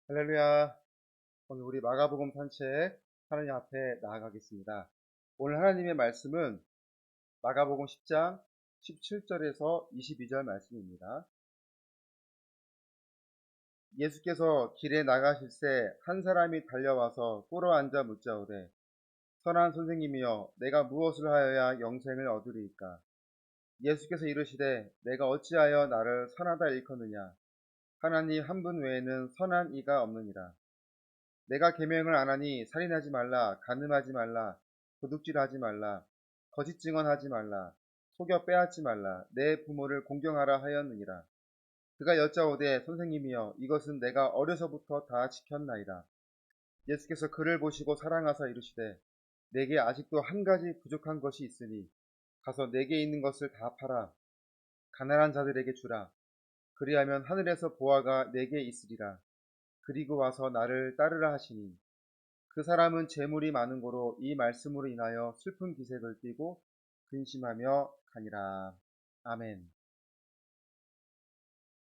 할렐루야. 오늘 우리 마가복음 산책 하나님 앞에 나아가겠습니다. 오늘 하나님의 말씀은 마가복음 10장 17절에서 22절 말씀입니다. 예수께서 길에 나가실새 한 사람이 달려와서 꿇어 앉아 묻자오되 선한 선생님이여 내가 무엇을 하여야 영생을 얻으리이까? 예수께서 이르시되 내가 어찌하여 나를 선하다 일컫느냐? 하나님 한 분 외에는 선한 이가 없느니라. 내가 계명을 안 하니 살인하지 말라, 간음하지 말라, 도둑질하지 말라, 거짓 증언하지 말라, 속여 빼앗지 말라, 내 부모를 공경하라 하였느니라. 그가 여짜오되 선생님이여 이것은 내가 어려서부터 다 지켰나이다. 예수께서 그를 보시고 사랑하사 이르시되 내게 아직도 한 가지 부족한 것이 있으니 가서 내게 있는 것을 다 팔아 가난한 자들에게 주라. 그리하면 하늘에서 보화가 내게 있으리라. 그리고 와서 나를 따르라 하시니 그 사람은 재물이 많은 고로 이 말씀으로 인하여 슬픈 기색을 띠고 근심하며 가니라. 아멘.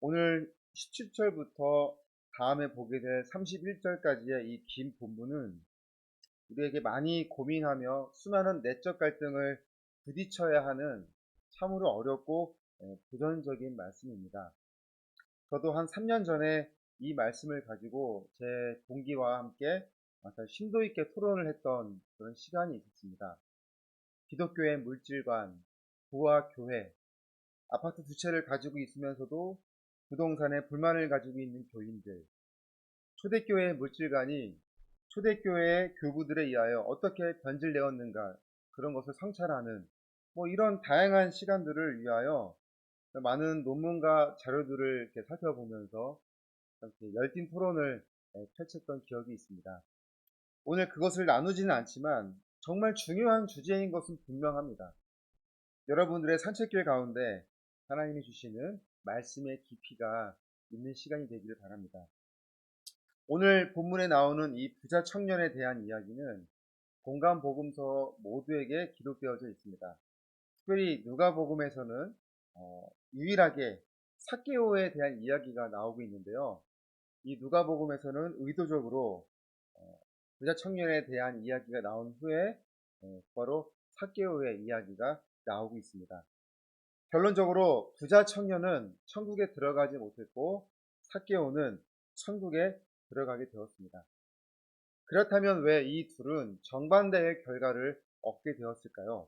오늘 17절부터 다음에 보게 될 31절까지의 이 긴 본문은 우리에게 많이 고민하며 수많은 내적 갈등을 부딪혀야 하는 참으로 어렵고 도전적인 말씀입니다. 저도 한 3년 전에 이 말씀을 가지고 제 동기와 함께 심도 있게 토론을 했던 그런 시간이 있었습니다. 기독교의 물질관, 부와 교회, 아파트 두 채를 가지고 있으면서도 부동산에 불만을 가지고 있는 교인들, 초대교회의 물질관이 초대교회의 교부들에 의하여 어떻게 변질되었는가 그런 것을 성찰하는 이런 다양한 시간들을 위하여 많은 논문과 자료들을 이렇게 살펴보면서 이렇게 열띤 토론을 펼쳤던 기억이 있습니다. 오늘 그것을 나누지는 않지만 정말 중요한 주제인 것은 분명합니다. 여러분들의 산책길 가운데 하나님이 주시는 말씀의 깊이가 있는 시간이 되기를 바랍니다. 오늘 본문에 나오는 이 부자 청년에 대한 이야기는 공간 복음서 모두에게 기록되어져 있습니다. 특별히 누가복음에서는 유일하게 삭개오에 대한 이야기가 나오고 있는데요. 이 누가복음에서는 의도적으로 부자 청년에 대한 이야기가 나온 후에 바로 삭개오의 이야기가 나오고 있습니다. 결론적으로 부자 청년은 천국에 들어가지 못했고 삭개오는 천국에 들어가게 되었습니다. 그렇다면 왜 이 둘은 정반대의 결과를 얻게 되었을까요?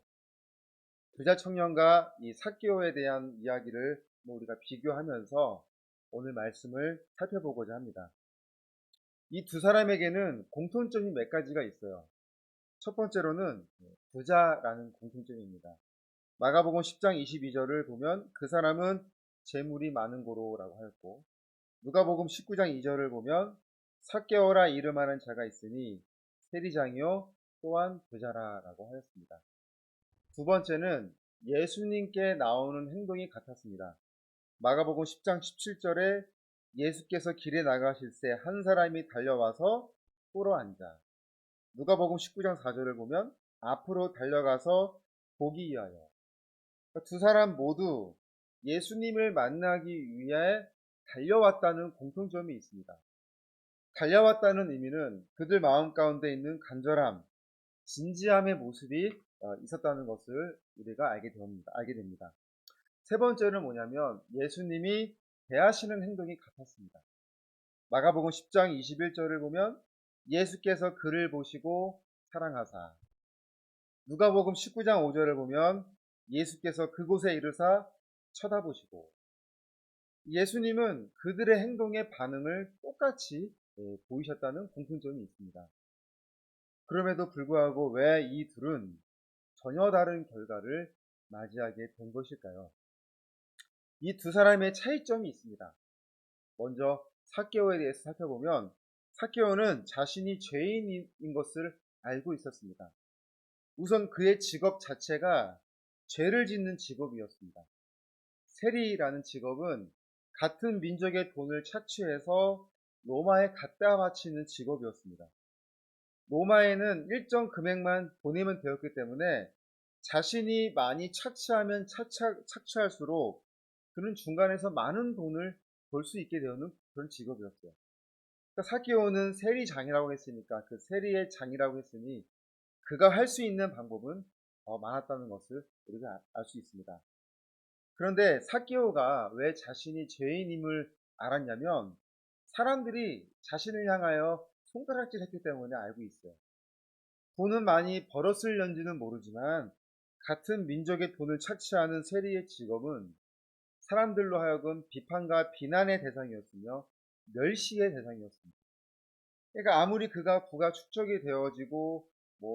부자 청년과 이 삭개오에 대한 이야기를 우리가 비교하면서 오늘 말씀을 살펴보고자 합니다. 이 두 사람에게는 공통점이 몇 가지가 있어요. 첫 번째로는 부자라는 공통점입니다. 마가복음 10장 22절을 보면 그 사람은 재물이 많은 고로라고 하였고, 누가복음 19장 2절을 보면 삭개오라 이름하는 자가 있으니 세리장이요 또한 부자라라고 하였습니다. 두 번째는 예수님께 나오는 행동이 같았습니다. 마가복음 10장 17절에 예수께서 길에 나가실새 한 사람이 달려와서 꿇어 앉아. 누가복음 19장 4절을 보면 앞으로 달려가서 보기 위하여. 두 사람 모두 예수님을 만나기 위해 달려왔다는 공통점이 있습니다. 달려왔다는 의미는 그들 마음 가운데 있는 간절함, 진지함의 모습이 있었다는 것을 우리가 알게 됩니다. 세 번째는 뭐냐면 예수님이 대하시는 행동이 같았습니다. 마가복음 10장 21절을 보면 예수께서 그를 보시고 사랑하사. 누가복음 19장 5절을 보면 예수께서 그곳에 이르사 쳐다보시고. 예수님은 그들의 행동의 반응을 똑같이 보이셨다는 공통점이 있습니다. 그럼에도 불구하고 왜 이 둘은 전혀 다른 결과를 맞이하게 된 것일까요? 이 두 사람의 차이점이 있습니다. 먼저 삭개오에 대해서 살펴보면 삭개오는 자신이 죄인인 것을 알고 있었습니다. 우선 그의 직업 자체가 죄를 짓는 직업이었습니다. 세리라는 직업은 같은 민족의 돈을 착취해서 로마에 갖다 바치는 직업이었습니다. 로마에는 일정 금액만 보내면 되었기 때문에 자신이 많이 착취하면 착취할수록 그는 중간에서 많은 돈을 벌 수 있게 되는 그런 직업이었어요. 그러니까 사개오는 세리장이라고 했으니까 그 세리의 장이라고 했으니 그가 할 수 있는 방법은 더 많았다는 것을 우리가 알 수 있습니다. 그런데 사개오가 왜 자신이 죄인임을 알았냐면 사람들이 자신을 향하여 손가락질했기 때문에 알고 있어요. 돈은 많이 벌었을런지는 모르지만 같은 민족의 돈을 착취하는 세리의 직업은 사람들로 하여금 비판과 비난의 대상이었으며 멸시의 대상이었습니다. 그러니까 아무리 그가 부가 축적이 되어지고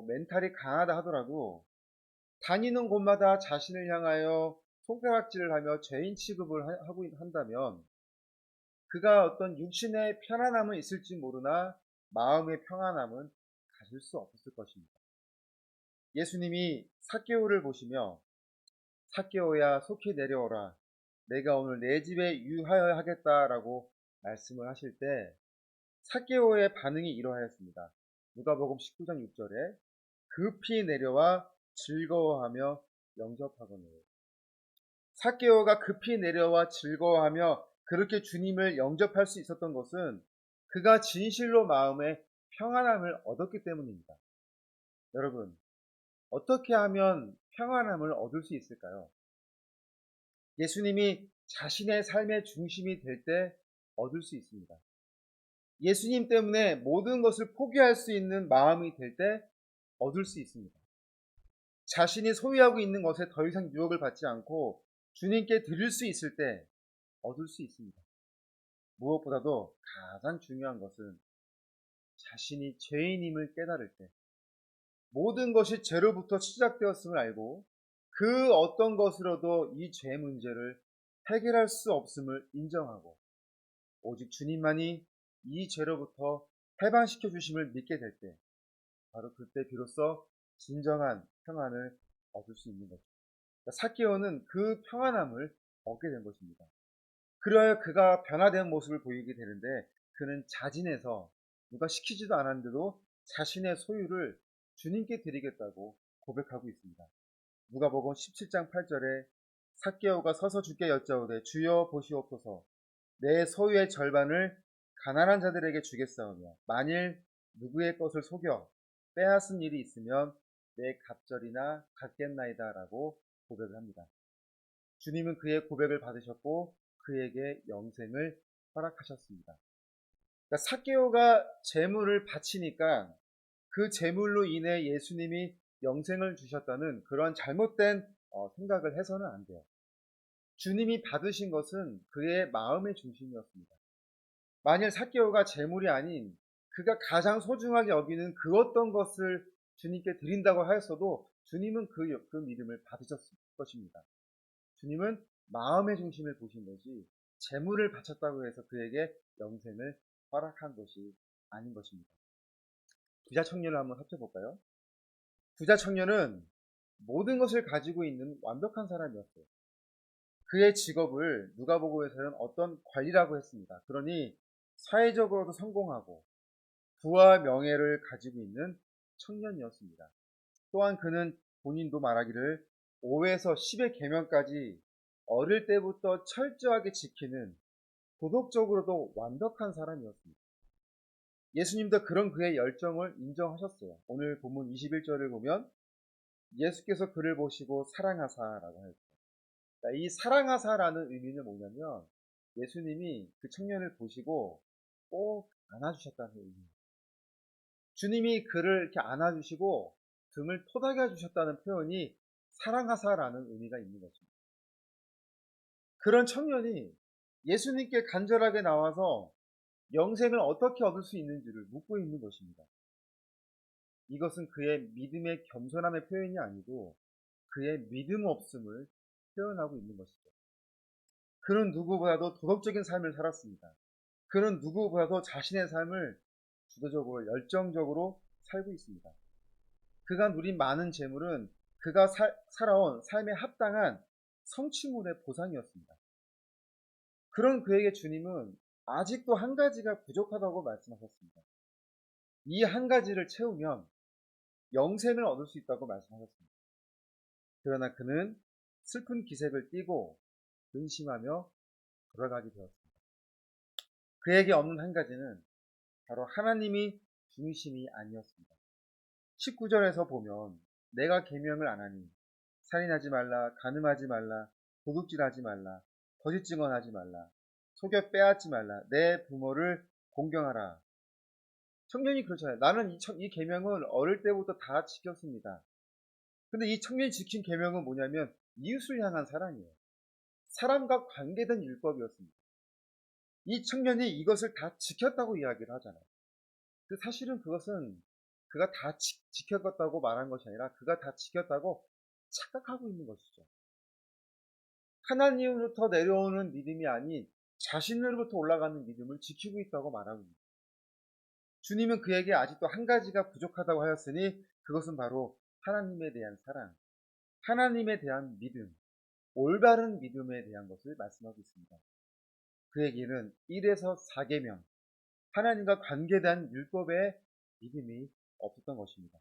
멘탈이 강하다 하더라도 다니는 곳마다 자신을 향하여 손가락질을 하며 죄인 취급을 하고 한다면 그가 어떤 육신의 편안함은 있을지 모르나 마음의 평안함은 가질 수 없었을 것입니다. 예수님이 삭개오를 보시며 삭개오야 속히 내려오라 내가 오늘 내 집에 유하여 하겠다라고 말씀을 하실 때 삭개오의 반응이 이러하였습니다. 누가복음 19장 6절에 급히 내려와 즐거워하며 영접하거늘. 삭개오가 급히 내려와 즐거워하며 그렇게 주님을 영접할 수 있었던 것은 그가 진실로 마음에 평안함을 얻었기 때문입니다. 여러분, 어떻게 하면 평안함을 얻을 수 있을까요? 예수님이 자신의 삶의 중심이 될 때 얻을 수 있습니다. 예수님 때문에 모든 것을 포기할 수 있는 마음이 될 때 얻을 수 있습니다. 자신이 소유하고 있는 것에 더 이상 유혹을 받지 않고 주님께 드릴 수 있을 때 얻을 수 있습니다. 무엇보다도 가장 중요한 것은 자신이 죄인임을 깨달을 때 모든 것이 죄로부터 시작되었음을 알고 그 어떤 것으로도 이 죄 문제를 해결할 수 없음을 인정하고 오직 주님만이 이 죄로부터 해방시켜 주심을 믿게 될 때 바로 그때 비로소 진정한 평안을 얻을 수 있는 거죠. 삭개오는 그 평안함을 얻게 된 것입니다. 그래야 그가 변화된 모습을 보이게 되는데 그는 자진해서 누가 시키지도 않았는데도 자신의 소유를 주님께 드리겠다고 고백하고 있습니다. 누가복음 17장 8절에 삭개오가 서서 주께 여짜오되 주여 보시옵소서 내 소유의 절반을 가난한 자들에게 주겠사오며 만일 누구의 것을 속여 빼앗은 일이 있으면 내 갑절이나 갖겠나이다 라고 고백을 합니다. 주님은 그의 고백을 받으셨고 그에게 영생을 허락하셨습니다. 그러니까 삭개오가 재물을 바치니까 그 재물로 인해 예수님이 영생을 주셨다는 그런 잘못된 생각을 해서는 안 돼요. 주님이 받으신 것은 그의 마음의 중심이었습니다. 만일 삭개오가 재물이 아닌 그가 가장 소중하게 여기는 그 어떤 것을 주님께 드린다고 하였어도 주님은 그 믿음을 받으셨을 것입니다. 주님은 마음의 중심을 보신 것이 재물을 바쳤다고 해서 그에게 영생을 허락한 것이 아닌 것입니다. 부자 청년을 한번 살펴볼까요? 부자 청년은 모든 것을 가지고 있는 완벽한 사람이었어요. 그의 직업을 누가복음에서는 어떤 관리라고 했습니다. 그러니 사회적으로도 성공하고 부와 명예를 가지고 있는 청년이었습니다. 또한 그는 본인도 말하기를 5에서 10의 계명까지 어릴 때부터 철저하게 지키는 도덕적으로도 완벽한 사람이었습니다. 예수님도 그런 그의 열정을 인정하셨어요. 오늘 본문 21절을 보면 예수께서 그를 보시고 사랑하사라고 했죠. 이 사랑하사라는 의미는 뭐냐면 예수님이 그 청년을 보시고 꼭 안아주셨다는 의미입니다. 주님이 그를 이렇게 안아주시고 등을 토닥여 주셨다는 표현이 사랑하사라는 의미가 있는 것입니다. 그런 청년이 예수님께 간절하게 나와서 영생을 어떻게 얻을 수 있는지를 묻고 있는 것입니다. 이것은 그의 믿음의 겸손함의 표현이 아니고 그의 믿음 없음을 표현하고 있는 것이죠. 그는 누구보다도 도덕적인 삶을 살았습니다. 그는 누구보다도 자신의 삶을 주도적으로 열정적으로 살고 있습니다. 그가 누린 많은 재물은 그가 살아온 삶에 합당한 성취물의 보상이었습니다. 그런 그에게 주님은 아직도 한 가지가 부족하다고 말씀하셨습니다. 이 한 가지를 채우면 영생을 얻을 수 있다고 말씀하셨습니다. 그러나 그는 슬픈 기색을 띠고 근심하며 돌아가게 되었습니다. 그에게 없는 한 가지는 바로 하나님이 중심이 아니었습니다. 19절에서 보면 내가 계명을 안 하니 살인하지 말라, 간음하지 말라, 도둑질하지 말라, 거짓 증언하지 말라, 속여 빼앗지 말라, 내 부모를 공경하라. 청년이 그렇잖아요. 나는 이 계명을 어릴 때부터 다 지켰습니다. 근데 이 청년이 지킨 계명은 뭐냐면 이웃을 향한 사랑이에요. 사람과 관계된 율법이었습니다. 이 청년이 이것을 다 지켰다고 이야기를 하잖아요. 사실은 그것은 그가 다 지켰다고 말한 것이 아니라 그가 다 지켰다고 착각하고 있는 것이죠. 하나님으로부터 내려오는 믿음이 아닌 자신으로부터 올라가는 믿음을 지키고 있다고 말하고 있습니다. 주님은 그에게 아직도 한 가지가 부족하다고 하였으니 그것은 바로 하나님에 대한 사랑, 하나님에 대한 믿음, 올바른 믿음에 대한 것을 말씀하고 있습니다. 그에게는 1에서 4계명, 하나님과 관계된 율법의 믿음이 없었던 것입니다.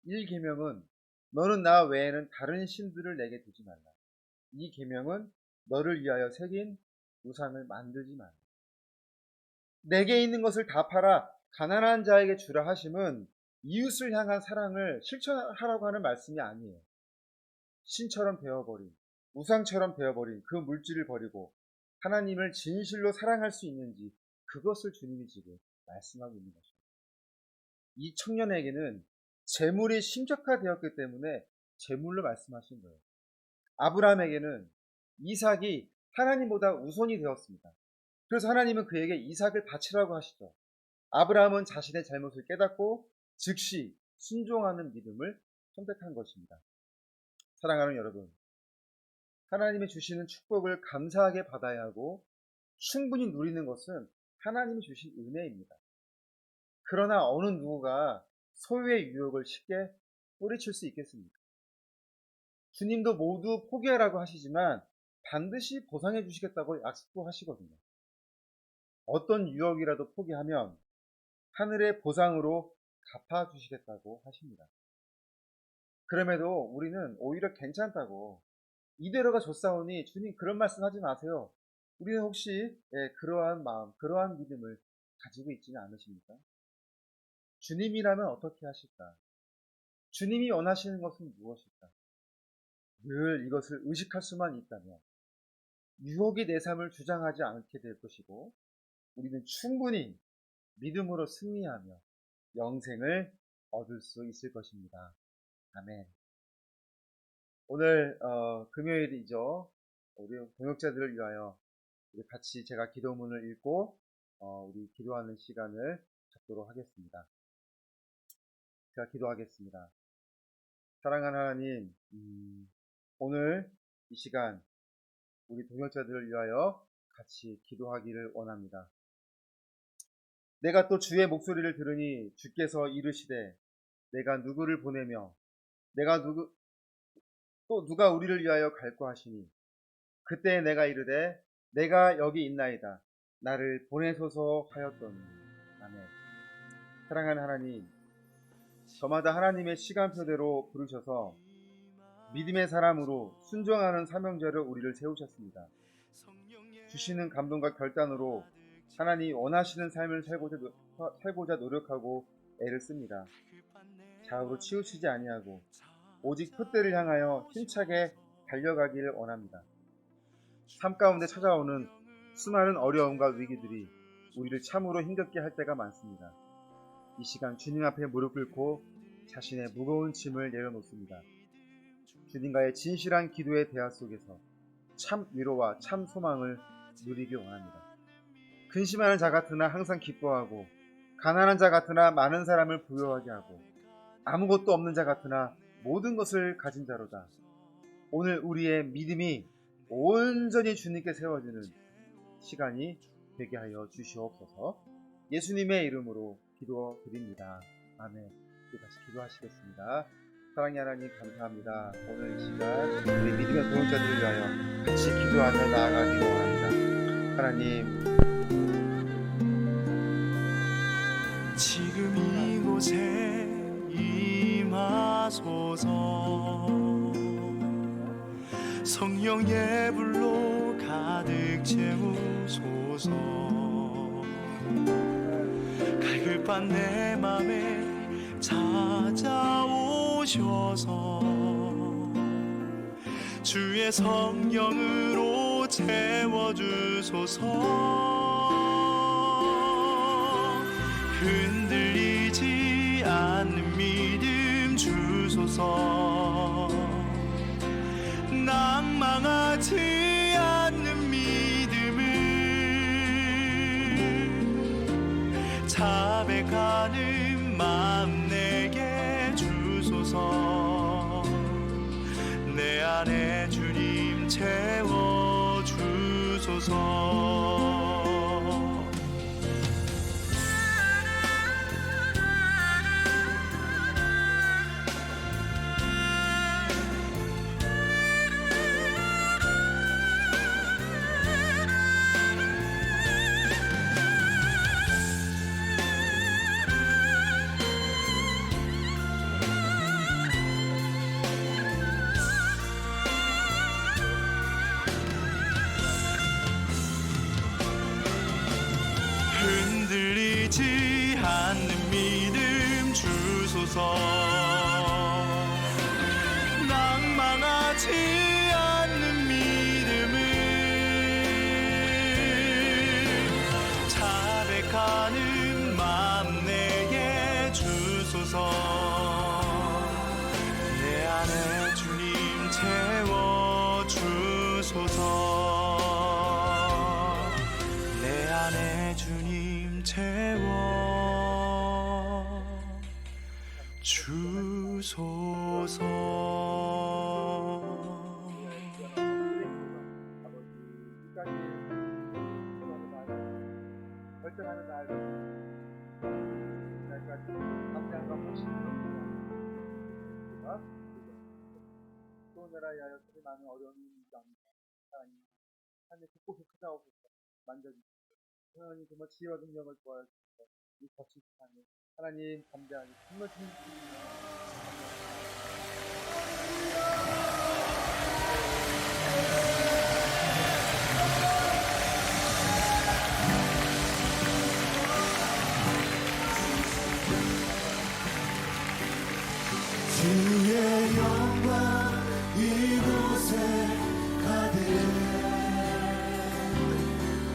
1계명은 너는 나 외에는 다른 신들을 내게 두지 말라. 2계명은 너를 위하여 새긴 우상을 만들지 말라. 내게 있는 것을 다 팔아 가난한 자에게 주라 하심은 이웃을 향한 사랑을 실천하라고 하는 말씀이 아니에요. 신처럼 되어버린, 우상처럼 되어버린 그 물질을 버리고 하나님을 진실로 사랑할 수 있는지 그것을 주님이 지금 말씀하고 있는 것입니다. 이 청년에게는 재물이 심적화되었기 때문에 재물로 말씀하신 거예요. 아브라함에게는 이삭이 하나님보다 우선이 되었습니다. 그래서 하나님은 그에게 이삭을 바치라고 하시죠. 아브라함은 자신의 잘못을 깨닫고 즉시 순종하는 믿음을 선택한 것입니다. 사랑하는 여러분, 하나님이 주시는 축복을 감사하게 받아야 하고 충분히 누리는 것은 하나님이 주신 은혜입니다. 그러나 어느 누구가 소유의 유혹을 쉽게 뿌리칠 수 있겠습니까? 주님도 모두 포기하라고 하시지만 반드시 보상해 주시겠다고 약속도 하시거든요. 어떤 유혹이라도 포기하면 하늘의 보상으로 갚아주시겠다고 하십니다. 그럼에도 우리는 오히려 괜찮다고 이대로가 좋사오니 주님 그런 말씀 하지 마세요. 우리는 혹시 그러한 마음, 그러한 믿음을 가지고 있지는 않으십니까? 주님이라면 어떻게 하실까? 주님이 원하시는 것은 무엇일까? 늘 이것을 의식할 수만 있다면 유혹이 내 삶을 주장하지 않게 될 것이고 우리는 충분히 믿음으로 승리하며 영생을 얻을 수 있을 것입니다. 아멘. 오늘 금요일이죠. 우리 동역자들을 위하여 우리 같이 제가 기도문을 읽고 우리 기도하는 시간을 갖도록 하겠습니다. 제가 기도하겠습니다. 사랑하는 하나님, 오늘 이 시간 우리 동역자들을 위하여 같이 기도하기를 원합니다. 내가 또 주의 목소리를 들으니 주께서 이르시되 내가 누구를 보내며 또 누가 우리를 위하여 갈고 하시니 그때 내가 이르되 내가 여기 있나이다 나를 보내소서 하였더니. 아멘. 사랑하는 하나님, 저마다 하나님의 시간표대로 부르셔서 믿음의 사람으로 순종하는 사명자를 우리를 세우셨습니다. 주시는 감동과 결단으로 하나님 원하시는 삶을 살고자 노력하고 애를 씁니다. 좌우로 치우치지 아니하고 오직 표대를 향하여 힘차게 달려가기를 원합니다. 삶 가운데 찾아오는 수많은 어려움과 위기들이 우리를 참으로 힘겹게 할 때가 많습니다. 이 시간 주님 앞에 무릎 꿇고 자신의 무거운 짐을 내려놓습니다. 주님과의 진실한 기도의 대화 속에서 참 위로와 참 소망을 누리길 원합니다. 근심하는 자 같으나 항상 기뻐하고 가난한 자 같으나 많은 사람을 부유하게 하고 아무것도 없는 자 같으나 모든 것을 가진 자로다. 오늘 우리의 믿음이 온전히 주님께 세워지는 시간이 되게 하여 주시옵소서. 예수님의 이름으로 기도드립니다. 아멘. 우리 다시 기도하시겠습니다. 사랑의 하나님 감사합니다. 오늘 이 시간 우리 믿음의 동역자들을 위하여 같이 기도하며 나아가기를 원합니다. 하나님, 지금 이곳에 임하소서. 성령의 불로 가득 채우소서. 갈급한 내 맘에 찾아오셔서 주의 성령으로 채워주소서. 흔들리지 않는 믿음 주소서. 낭망하지 않는 믿음을 자백하는 마음 내게 주소서. 내 안에 주님 채워주소서. 흔들리지 않는 믿음 주소서. 낭망하지 않는 믿음을 자백하는 마음 내게 주소서. 내 안에 주님 채워주소서. 내 안에 주님 채워주소서. 아버지, 끝까지 결정하는 날까지 감사함과 복심을 또 나라에 하여 그리 많은 어려움이 있습니다. 하나님, 하나님 곳곳에 찾아오셔서 만져주시고 하나님 정말 지혜와 능력을 도와주셔서 이 거친 세상에 하나님 감대하니 정말 주님입니다. 주의 영광 이곳에 가득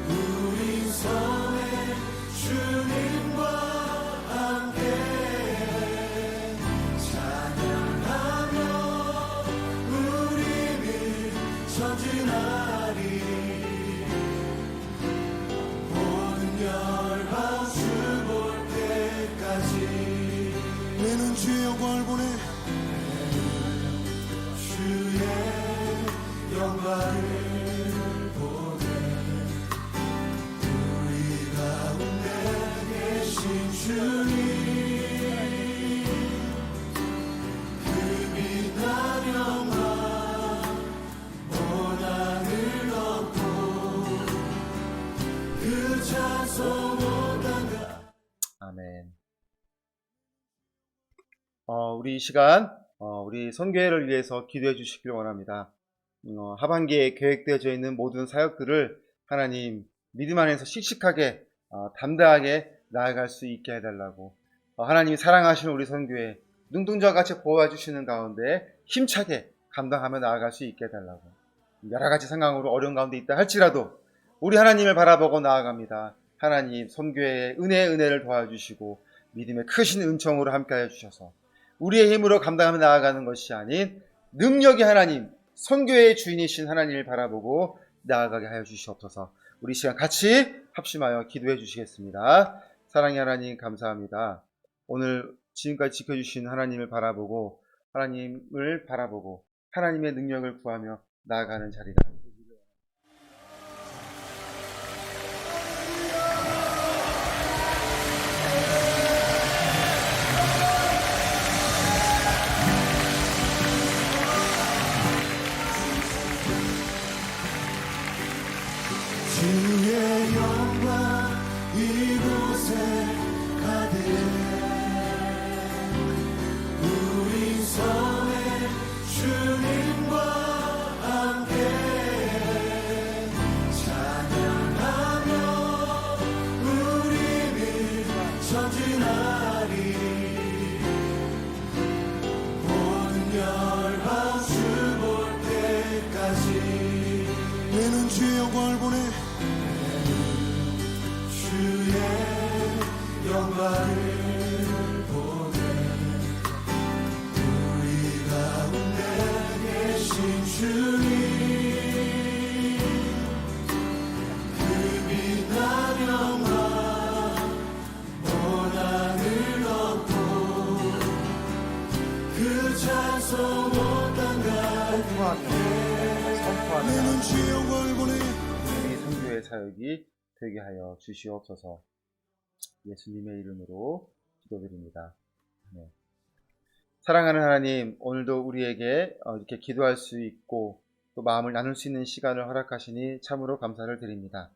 우리 성에 주님과 함께 찬양하며 우리 늘 전진하리. 모든 열방 주 볼 때까지 내는 주의 영광을 보내. 주의 영광을 보내. 우리 가운데 계신 주님 그 빛난 영광 고난을 얻고 그 찬송 온당과. 아멘. 우리 이 시간 우리 선교회를 위해서 기도해 주시길 원합니다. 하반기에 계획되어져 있는 모든 사역들을 하나님 믿음 안에서 씩씩하게 담대하게 나아갈 수 있게 해달라고, 하나님이 사랑하시는 우리 선교회 눈동자와 같이 보호해주시는 가운데 힘차게 감당하며 나아갈 수 있게 해달라고, 여러가지 상황으로 어려운 가운데 있다 할지라도 우리 하나님을 바라보고 나아갑니다. 하나님 선교회의 은혜를 도와주시고 믿음의 크신 은총으로 함께하여 주셔서 우리의 힘으로 감당하며 나아가는 것이 아닌 능력이 하나님, 선교회의 주인이신 하나님을 바라보고 나아가게 하여 주시옵소서. 우리 시간 같이 합심하여 기도해 주시겠습니다. 사랑의 하나님 감사합니다. 오늘 지금까지 지켜주신 하나님을 바라보고 하나님의 능력을 구하며 나아가는 자리가 주의 영광 이곳에 가득 우리 성에 주님과 함께 찬양하며 우리 늘 내는 주의 영광을 보내 주의 영광을 보내 우리 가운데 계신 주님 그 빛난 영광 온 하늘 덮고 그 찬송 온 땅 선포하며 내는 주의 영광을 보내 우리 선교의 사역이 되게 하여 주시옵소서. 예수님의 이름으로 기도드립니다. 네. 사랑하는 하나님, 오늘도 우리에게 이렇게 기도할 수 있고 또 마음을 나눌 수 있는 시간을 허락하시니 참으로 감사를 드립니다.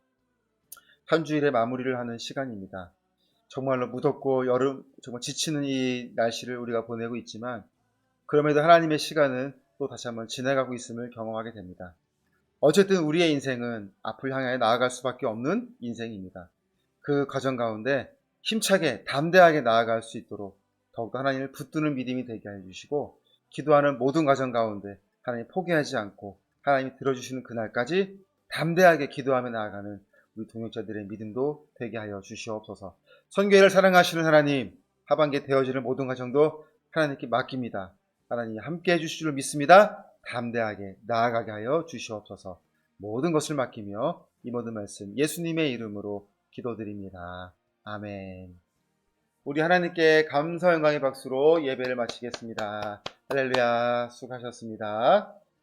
한 주일의 마무리를 하는 시간입니다. 정말로 무덥고 여름 정말 지치는 이 날씨를 우리가 보내고 있지만 그럼에도 하나님의 시간은 또 다시 한번 지나가고 있음을 경험하게 됩니다. 어쨌든 우리의 인생은 앞을 향해 나아갈 수밖에 없는 인생입니다. 그 과정 가운데 힘차게 담대하게 나아갈 수 있도록 더욱더 하나님을 붙드는 믿음이 되게 해주시고 기도하는 모든 과정 가운데 하나님 포기하지 않고 하나님이 들어주시는 그날까지 담대하게 기도하며 나아가는 우리 동역자들의 믿음도 되게 하여 주시옵소서. 선교회를 사랑하시는 하나님, 하반기에 되어지는 모든 과정도 하나님께 맡깁니다. 하나님이 함께 해주실 줄 믿습니다. 담대하게 나아가게 하여 주시옵소서. 모든 것을 맡기며 이 모든 말씀 예수님의 이름으로 기도드립니다. 아멘. 우리 하나님께 감사 영광의 박수로 예배를 마치겠습니다. 할렐루야. 수고하셨습니다.